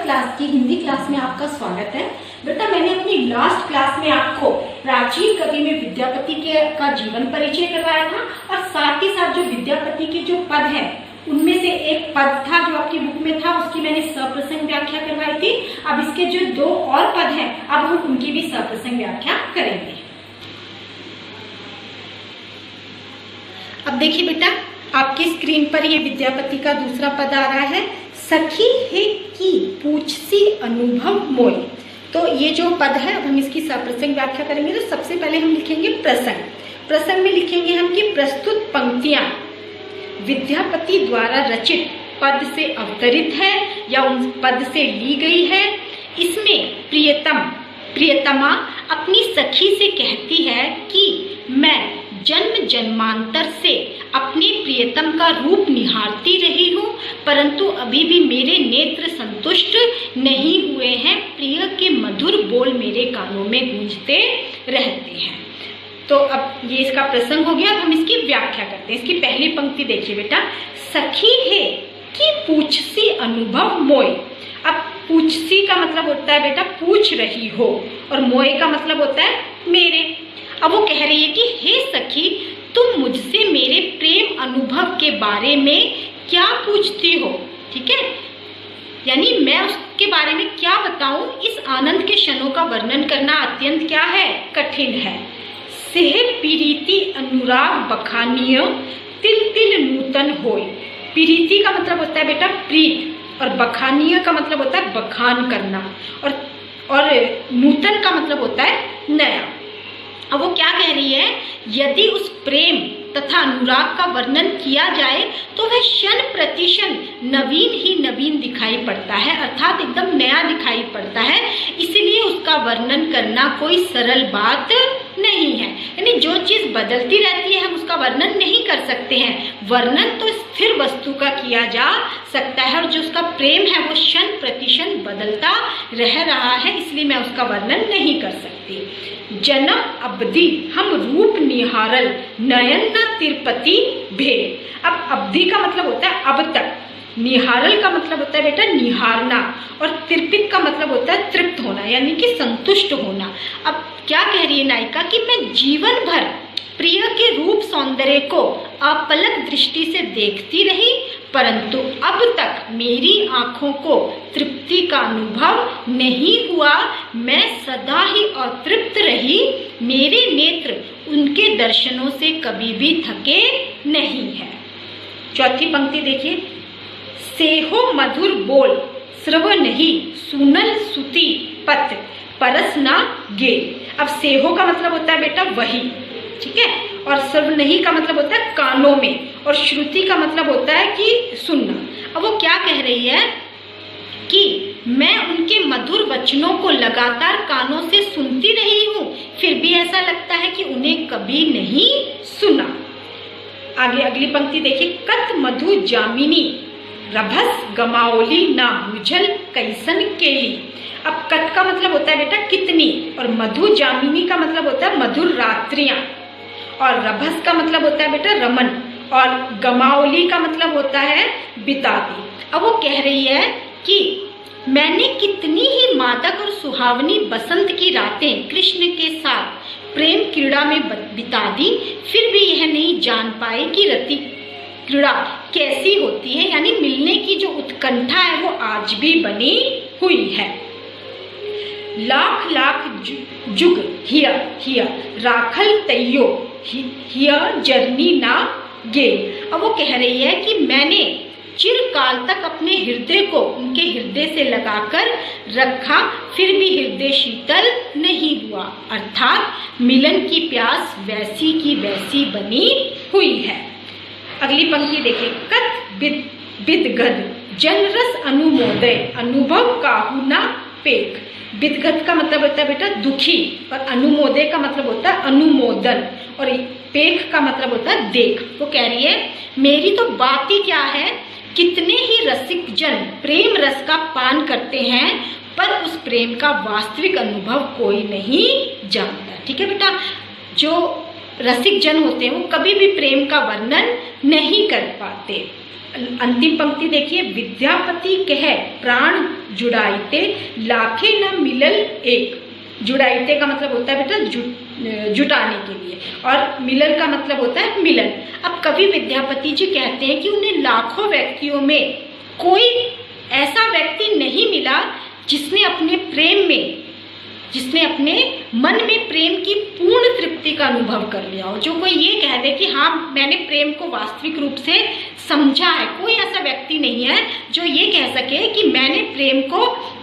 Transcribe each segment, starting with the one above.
Class की Hindi class में आपका स्वागत है। बेटा मैंने अपनी लास्ट क्लास में आपको प्राचीन कवि में विद्यापति का जीवन परिचय करवाया था और साथ ही साथ जो विद्यापति के जो पद हैं उनमें से एक पद था जो आपकी बुक में था, उसकी मैंने सप्रसंग व्याख्या करवाई थी। अब इसके जो दो और पद हैं अब हम उनकी भी सप्रसंग व्याख्या करेंगे। अब देखिए बेटा आपकी स्क्रीन पर ये विद्यापति का दूसरा पद आ रहा है, सखी है की पूछसी अनुभव मोय। तो ये जो पद है अब हम इसकी सप्रसंग व्याख्या करेंगे। तो सबसे पहले हम लिखेंगे प्रसंग। प्रसंग में लिखेंगे हम कि प्रस्तुत पंक्तियां विद्यापति द्वारा रचित पद से अवतरित है या उन पद से ली गई है। इसमें प्रियतमा अपनी सखी से कहती है कि मैं जन्म जन्मांतर से अपने प्रियतम का रूप निहारती रही हूँ, परंतु अभी भी मेरे नेत्र संतुष्ट नहीं हुए हैं। प्रिय के मधुर बोल मेरे कानों में गूंजते रहते हैं। तो अब ये इसका प्रसंग हो गया। अब हम इसकी व्याख्या करते हैं। इसकी पहली पंक्ति देखिए बेटा, सखी है कि पूछसी अनुभव मोय। अब पूछसी का मतलब होता है बेटा पूछ रही हो और मोय का मतलब होता है मेरे। अब वो कह रही है कि हे सखी तुम मुझसे मेरे प्रेम अनुभव के बारे में क्या पूछती हो। ठीक है, यानी मैं उसके बारे में क्या बताऊं। इस आनंद के क्षणों का वर्णन करना अत्यंत क्या है, कठिन है। सेह पीरीति अनुराग बखानिय तिल तिल नूतन होय। पीरीति का मतलब होता है बेटा प्रीत और बखानिय का मतलब होता है बखान करना और नूतन का मतलब होता है नया। अब वो क्या कह रही है, यदि उस प्रेम तथा अनुराग का वर्णन किया जाए तो वह क्षण प्रतिक्षण नवीन ही नवीन दिखाई पड़ता है, अर्थात एकदम नया दिखाई पड़ता है। इसलिए उसका वर्णन करना कोई सरल बात नहीं है। यानी जो चीज बदलती रहती है हम उसका वर्णन नहीं कर सकते हैं। वर्णन तो स्थिर वस्तु का किया जा सकता है और जो उसका प्रेम है वो क्षण प्रतिक्षण बदलता रह रहा है, इसलिए मैं उसका वर्णन नहीं कर सकती। जन्म अवधि हम रूप निहारल नयन न तिरुपति भेद। अब अवधि का मतलब होता है अब तक, निहारल का मतलब होता है बेटा निहारना और तिरपित का मतलब होता है तृप्त होना यानी कि संतुष्ट होना। अब क्या कह रही है नायिका कि मैं जीवन भर प्रिय के रूप सौंदर्य को अपलक दृष्टि से देखती रही, परंतु अब तक मेरी आंखों को तृप्ति का अनुभव नहीं हुआ। मैं सदा ही अतृप्त रही, मेरे नेत्र उनके दर्शनों से कभी भी थके नहीं है। चौथी पंक्ति देखिए, सेहो मधुर बोल श्रव नहीं सुनल सुती पत्र परस ना गे। अब सेहो का मतलब होता है बेटा वही, ठीक है, और सर्व नहीं का मतलब होता है कानों में और श्रुति का मतलब होता है कि सुनना। अब वो क्या कह रही है कि मैं उनके मधुर वचनों को लगातार कानों से सुनती रही हूँ, फिर भी ऐसा लगता है कि उन्हें कभी नहीं सुना। आगे अगली पंक्ति देखिए, कत मधु जामिनी रभस गमाओली ना भूजल कैसन केली। अब कत का मतलब होता है बेटा कितनी और मधु जामिनी का मतलब होता है मधुर रात्रियां और रभस का मतलब होता है बेटा रमन और गमाओली का मतलब होता है बिताती। अब वो कह रही है कि मैंने कितनी ही मादक और सुहावनी बसंत की रातें कृष्ण के साथ प्रेम क्रीड़ा में बिता दी, फिर भी यह नहीं जान पाई कि रति क्रीड़ा कैसी होती है, यानी मिलने की जो उत्कंठा है वो आज भी बनी हुई है। लाख लाख जुग हिया राखल तैयो हिया जर्नी ना गे। अब वो कह रही है कि मैंने चिरकाल तक अपने हृदय को उनके हृदय से लगाकर रखा, फिर भी हृदय शीतल नहीं हुआ, अर्थात मिलन की प्यास वैसी की वैसी बनी हुई है। अगली पंक्ति देखिए, कत बिदगद जनरस अनुमोदय अनुभव काहू ना पेक। बिदगद का मतलब होता है बेटा दुखी और अनुमोदय का मतलब होता है अनुमोदन और पेख का मतलब होता है देख। वो कह रही है मेरी तो बात ही क्या है, कितने ही रसिक जन प्रेम रस का पान करते हैं पर उस प्रेम का वास्तविक अनुभव कोई नहीं जानता। ठीक है बेटा, जो रसिक जन होते हैं वो कभी भी प्रेम का वर्णन नहीं कर पाते। अंतिम पंक्ति देखिए, विद्यापति कहे प्राण जुड़ाइते लाखे न मिलल एक। जुड़ाइते का मतलब होता है बेटा जुटाने के लिए, और मिलल का मतलब होता है मिलन। अब कवि विद्यापति जी कहते हैं कि उन्हें लाखों व्यक्तियों में कोई ऐसा व्यक्ति नहीं मिला जिसने अपने मन में प्रेम की पूर्ण तृप्ति का अनुभव कर लिया हो। जो कोई ये कह दे कि हाँ मैंने प्रेम को वास्तविक रूप से समझा है, कोई ऐसा व्यक्ति नहीं है जो ये कह सके कि मैंने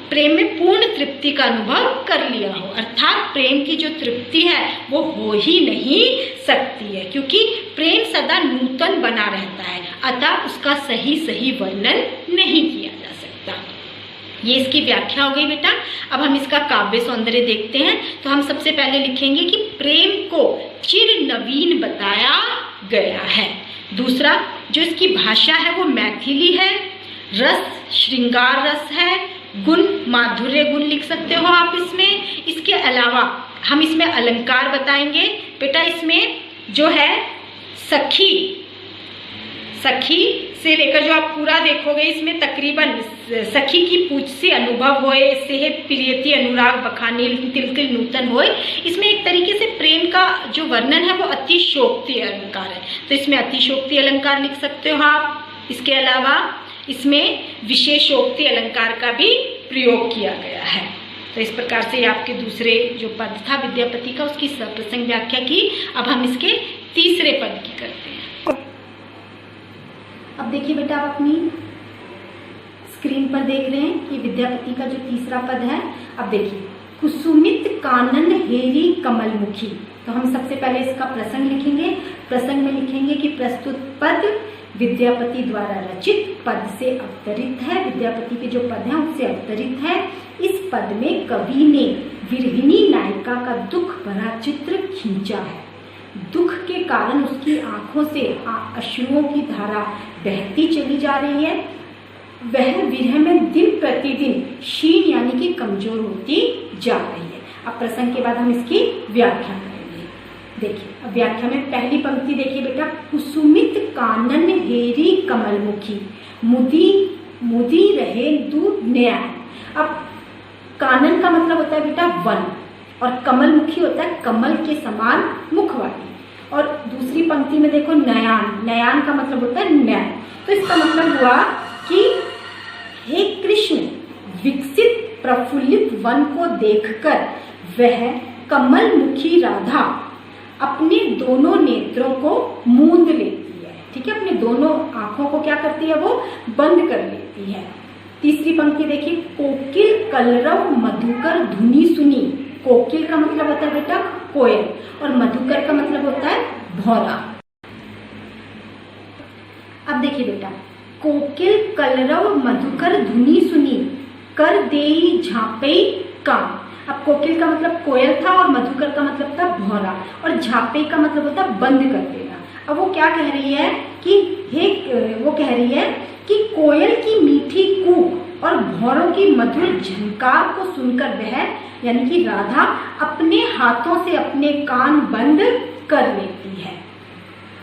प्रेम में पूर्ण तृप्ति का अनुभव कर लिया हो। अर्थात प्रेम की जो तृप्ति है वो हो ही नहीं सकती है, क्योंकि प्रेम सदा नूतन बना रहता है, अतः उसका सही वर्णन नहीं किया जा सकता। ये इसकी व्याख्या हो गई बेटा। अब हम इसका काव्य सौंदर्य देखते हैं। तो हम सबसे पहले लिखेंगे कि प्रेम को चिर नवीन बताया गया है। दूसरा, जो इसकी भाषा है वो मैथिली है, रस श्रृंगार रस है, गुण माधुर्य गुण लिख सकते हो आप इसमें। इसके अलावा हम इसमें अलंकार बताएंगे बेटा। इसमें जो है सखी से लेकर जो आप पूरा देखोगे, इसमें तकरीबन सखी की पूछ से अनुभव होए, सेह प्रियति अनुराग बखाने तिल तिल नूतन होए। इसमें एक तरीके से प्रेम का जो वर्णन है वो अतिशोक्ति अलंकार है, तो इसमें अतिशोक्ति अलंकार लिख सकते हो आप। इसके अलावा इसमें विशेषोक्ति अलंकार का भी प्रयोग किया गया है। तो इस प्रकार से आपके दूसरे जो पद था विद्यापति का, उसकी सप्रसंग व्याख्या की। अब हम इसके तीसरे पद की करते हैं। अब देखिए बेटा, आप अपनी स्क्रीन पर देख रहे हैं कि विद्यापति का जो तीसरा पद है। अब देखिए, कुसुमित कानन हेरी कमलमुखी। तो हम सबसे पहले इसका प्रसंग लिखेंगे। प्रसंग में लिखेंगे कि प्रस्तुत पद विद्यापति द्वारा रचित पद से अवतरित है। विद्यापति के जो पद हैं उससे अवतरित है। इस पद में कवि ने विरहिणी नायिका का दुख भरा चित्र खींचा है। दुख के कारण उसकी आंखों से अश्रुओं की धारा बहती चली जा रही है। वह विरह में दिन प्रतिदिन क्षीण यानी कि कमजोर होती जा रही है। अब प्रसंग के बाद हम इसकी व्याख्या करेंगे। देखिए, अब व्याख्या में पहली पंक्ति देखिए बेटा, कुसुमित कानन हेरी कमलमुखी मुदी रहे दू न्याय। अब कानन का मतलब होता है बेटा वन, और कमलमुखी होता है कमल के समान मुख वाली। और दूसरी पंक्ति में देखो नयान का मतलब होता है न्याय। तो इसका मतलब हुआ कि हे कृष्ण, विकसित प्रफुल्लित वन को देखकर वह कमलमुखी राधा अपने दोनों नेत्रों को मूंद लेती है। ठीक है, अपने दोनों आंखों को क्या करती है, वो बंद कर लेती है। तीसरी पंक्ति देखिए, कोकिल कलरव मधुकर धुनी सुनी। कोकिल का मतलब होता है बेटा कोयल, और मधुकर का मतलब होता है भौरा। अब देखिए बेटा, कोकिल कलरव मधुकर धुनी सुनी कर देई झांपई कान। अब कोकिल का मतलब कोयल था और मधुकर का मतलब था भौरा, और झांपई का मतलब होता है बंद कर देना। अब वो क्या कह रही है कि कोयल की मीठी कूक और भौरों की मधुर झंकार को सुनकर वह यानी कि राधा अपने हाथों से अपने कान बंद कर लेती है।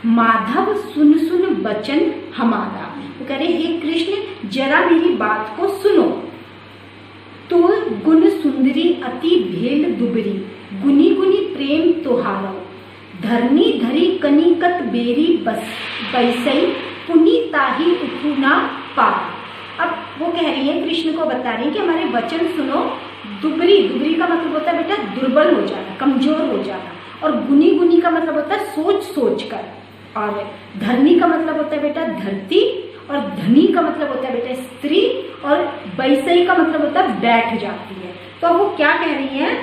माधव सुन सुन बचन हमारा। वो कह रहे, हे कृष्ण जरा मेरी बात को सुनो। तो गुण सुंदरी अति भेल दुबरी, गुनी गुनी प्रेम तुहारो। धरनी धरी कनिकत बेरी बैसई, पुनी ताही उठुना पार। अब वो कह रही है, कृष्ण को बता रही है कि हमारे वचन सुनो। दुबरी का मतलब होता है बेटा दुर्बल हो जाना, कमजोर हो जाना। और गुनी का मतलब होता है सोच कर। और धरनी का मतलब होता है बेटा धरती, और धनी का मतलब होता है बेटा स्त्री, और बैसई का मतलब होता है बैठ जाती है। तो वो क्या कह रही है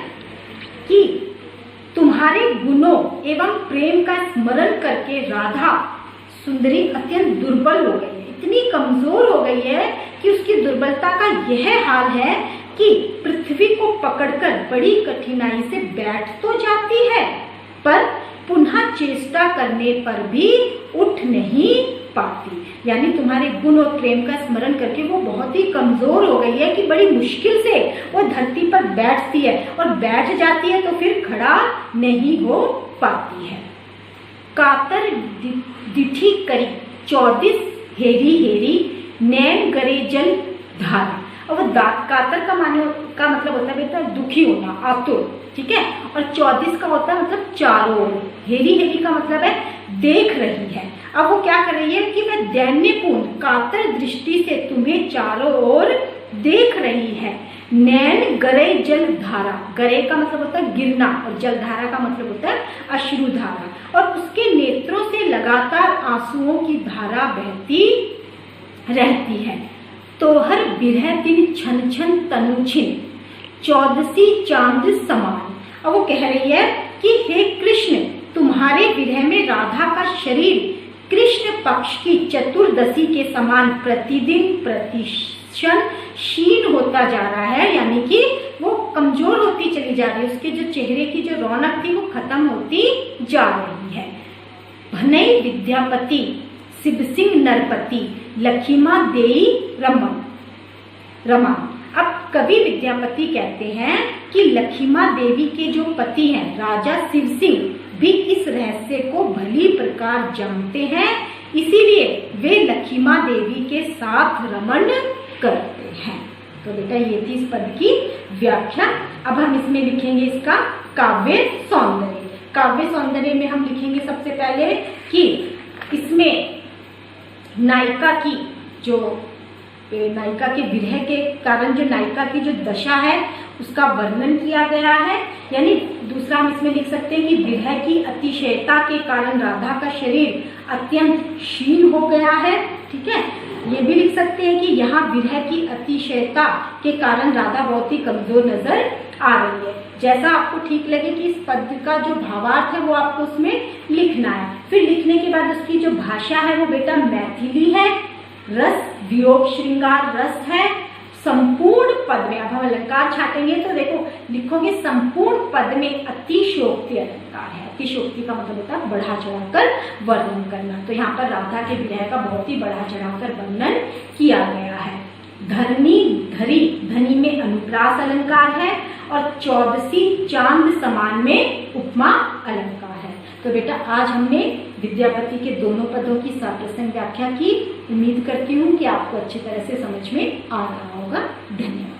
कि तुम्हारे गुणों एवं प्रेम का स्मरण करके राधा सुंदरी अत्यंत दुर्बल हो गई है, इतनी कमजोर हो गई है कि उसकी दुर्बलता का यह हाल है कि पृथ्वी को पकड़कर बड़ी कठिनाई से बैठ तो जाती है, पर पुनः चेष्टा करने पर भी उठ नहीं पाती। यानी तुम्हारे गुण और प्रेम का स्मरण करके वो बहुत ही कमजोर हो गई है कि बड़ी मुश्किल से वो धरती पर बैठती है, और बैठ जाती है तो फिर खड़ा नहीं हो पाती है। कातर दिठी करी 24 हेरी हेरी, नैन गरे जल धारा। और वो कातर का मतलब होता है बेटा दुखी होना, आतुर, ठीक है। और 34 का होता है मतलब चारों ओर। हेरी हेरी का मतलब है देख रही है। अब वो क्या कर रही है कि मैं दैन्यपूर्ण कातर दृष्टि से तुम्हें चारों ओर देख रही है। नैन गरे जल धारा, गरे का मतलब होता है गिरना और जल धारा का मतलब होता है अश्रुधारा। और उसके नेत्रों से लगातार आंसुओं की धारा बहती रहती है। तोहर बिरह दिन छन छन तनु छिन, 14 चांद समान। अब वो कह रही है कि हे कृष्ण, तुम्हारे विरह में राधा का शरीर कृष्ण पक्ष की चतुर्दशी के समान प्रतिदिन प्रतिक्षण क्षीण होता जा रहा है, यानी कि वो कमजोर होती चली जा रही है। उसके जो चेहरे की जो रौनक थी वो खत्म होती जा रही है। भनई विद्यापति शिव सिंह नरपति, लखीमा देई रमा। अब कवि विद्यापति कहते हैं कि लखीमा देवी के जो पति हैं राजा शिव सिंह भी इस रहस्य को भली प्रकार जानते हैं, इसीलिए वे लखीमा देवी के साथ रमण करते हैं। तो बेटा ये थी इस पद की व्याख्या। अब हम इसमें लिखेंगे इसका काव्य सौंदर्य। काव्य सौंदर्य में हम लिखेंगे सबसे पहले कि इसमें नायिका के विरह के कारण जो नायिका की जो दशा है उसका वर्णन किया गया है। यानी दूसरा हम इसमें लिख सकते हैं कि विरह की अतिशयता के कारण राधा का शरीर अत्यंत क्षीण हो गया है, ठीक है। ये भी लिख सकते हैं कि यहाँ विरह की अतिशयता के कारण राधा बहुत ही कमजोर नजर आ रही है। जैसा आपको ठीक लगे कि इस पद का जो भावार्थ है वो आपको उसमें लिखना है। फिर लिखने के बाद उसकी जो भाषा है वो बेटा मैथिली है, रस वियोग श्रृंगार रस है। संपूर्ण पद में, अब हम अलंकार छाटेंगे तो देखो लिखोगे संपूर्ण पद में अतिशयोक्ति अलंकार है। अतिशयोक्ति का मतलब होता है बढ़ा चढ़ाकर वर्णन करना। तो यहाँ पर राधा के विरह का बहुत ही बढ़ा चढ़ाकर वर्णन किया गया है। धरनी धरी, धनी में अनुप्रास अलंकार है और 14 चांद समान में उपमा अलंकार है। तो बेटा आज हमने विद्यापति के दोनों पदों की सप्रसंग व्याख्या की। उम्मीद करती हूँ कि आपको अच्छी तरह से समझ में आ रहा होगा। धन्यवाद।